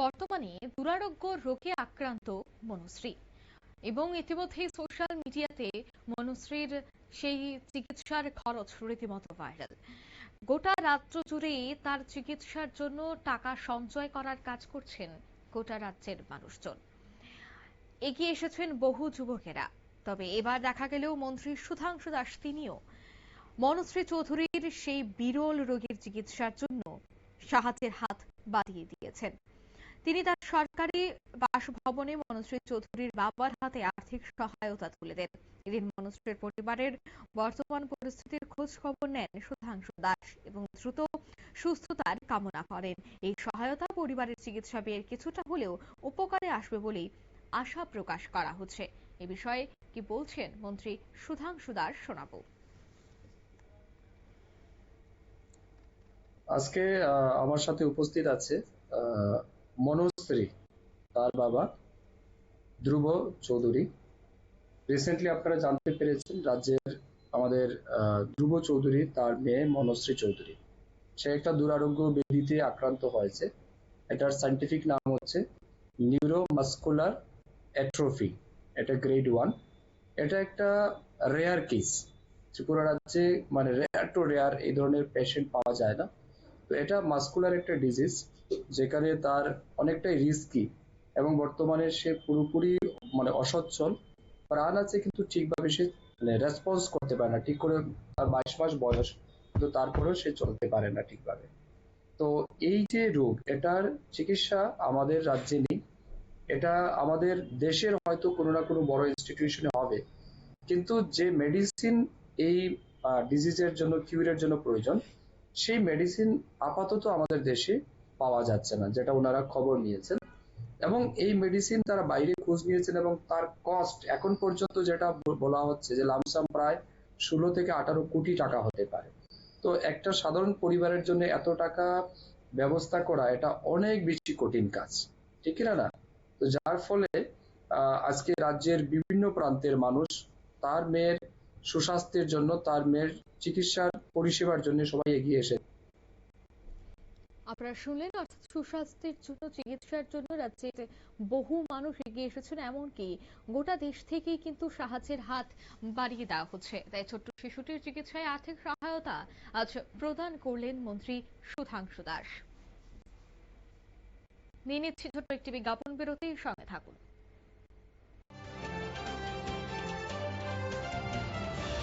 বর্তমানে দুরারোগ্য রোগে আক্রান্ত মনুশ্রী এবং ইতিমধ্যে সোশ্যাল মিডিয়াতে মনুশ্রীর সেই চিকিৎসার খরচ রীতিমতো ভাইরাল। গোটা রাজ্য জুড়ে তার চিকিৎসার জন্য টাকা সঞ্চয় করার কাজ করছেন গোটা রাজ্যের মানুষজন। এগিয়ে এসেছেন বহু যুবকেরা। তবে এবার দেখা গেলেও মন্ত্রী সুধাংশু দাস তিনিও মনুশ্রী চৌধুরীর সেই বিরল রোগের চিকিৎসার জন্য সাহায্যের হাত বাড়িয়ে দিয়েছেন। তিনি তার সরকারি বাসভবনে মনুশ্রী চৌধুরীর বাবার হাতে আর্থিক সহায়তা তুলে দেন। এদিন মনুশ্রীর পরিবারের বর্তমান পরিস্থিতির খোঁজ খবর নেন সুধাংশু দাস এবং দ্রুত সুস্থতার কামনা করেন। এই সহায়তা পরিবারের চিকিৎসা ব্যয়ের কিছুটা হলেও উপকারে আসবে বলেই আশা প্রকাশ করা হচ্ছে। এ বিষয়ে কি বলছেন মন্ত্রী সুধাংশু দাস শোনাবো। আজকে আমার সাথে উপস্থিত আছে মনুশ্রী, তার বাবা ধ্রুব চৌধুরী। রিসেন্টলি আপনারা জানতে পেরেছেন রাজ্যের আমাদের ধ্রুব চৌধুরী, তার মেয়ে মনুশ্রী চৌধুরী, সে একটা দুরারোগ্য ব্যাধিতে আক্রান্ত হয়েছে। এটার সায়েন্টিফিক নাম হচ্ছে নিউরোমাস্কুলার অ্যাট্রফি। এটা গ্রেড 1। এটা একটা রেয়ার কেস। ত্রিপুরা রাজ্যে মানে রেয়ার টু রেয়ার এই ধরনের পেশেন্ট পাওয়া যায় না। তো এটা মাস্কুলার একটা ডিজিজ, যেখানে তার অনেকটাই রিস্কি এবং বর্তমানে সে পুরোপুরি মানে অসচ্ছল। প্রাণ আছে কিন্তু ঠিকভাবে সে রেসপন্স করতে পারে না ঠিক করে। তার 22 মাস বয়স, কিন্তু তারপরেও সে চলতে পারে না ঠিকভাবে। তো এই যে রোগ, এটার চিকিৎসা আমাদের রাজ্যে নেই। এটা আমাদের দেশের হয়তো কোনো না কোনো বড় ইনস্টিটিউশনে হবে, কিন্তু যে মেডিসিন এই ডিজিজের জন্য কিউরের জন্য প্রয়োজন, সেই মেডিসিন আপাতত আমাদের দেশে পাওয়া যাচ্ছে না, যেটা ওনারা খবর নিয়েছেন। এবং এই মেডিসিন তারা বাইরে খোঁজ নিয়েছেন এবং তার কস্ট এখন পর্যন্ত যেটা বলা হচ্ছে যে লামসাম প্রায় 16 থেকে 18 কোটি টাকা হতে পারে। তো একটা সাধারণ পরিবারের জন্য এত টাকা ব্যবস্থা করা এটা অনেক বেশি কঠিন কাজ, ঠিক না? না তো যার ফলে আজকে রাজ্যের বিভিন্ন প্রান্তের মানুষ তার মেয়ের সুস্বাস্থ্যের জন্য, তার মেয়ের চিকিৎসার পরিষেবার জন্য সবাই এগিয়ে এসে। আপনারা শুনলেন, অর্থাৎ সুস্বাস্থ্যের জন্য চিকিৎসার জন্য রাজ্যের বহু মানুষ এগিয়ে এসেছেন, এমনকি গোটা দেশ থেকেই কিন্তু সাহায্যের হাত বাড়িয়ে দেওয়া হচ্ছে। তাই ছোট্ট শিশুটির চিকিৎসায় আর্থিক সহায়তা আজ প্রদান করলেন মন্ত্রী সুধাংশু দাস। নিয়ে নিচ্ছি ছোট্ট একটি বিজ্ঞাপন বিরতির সঙ্গে থাকুন।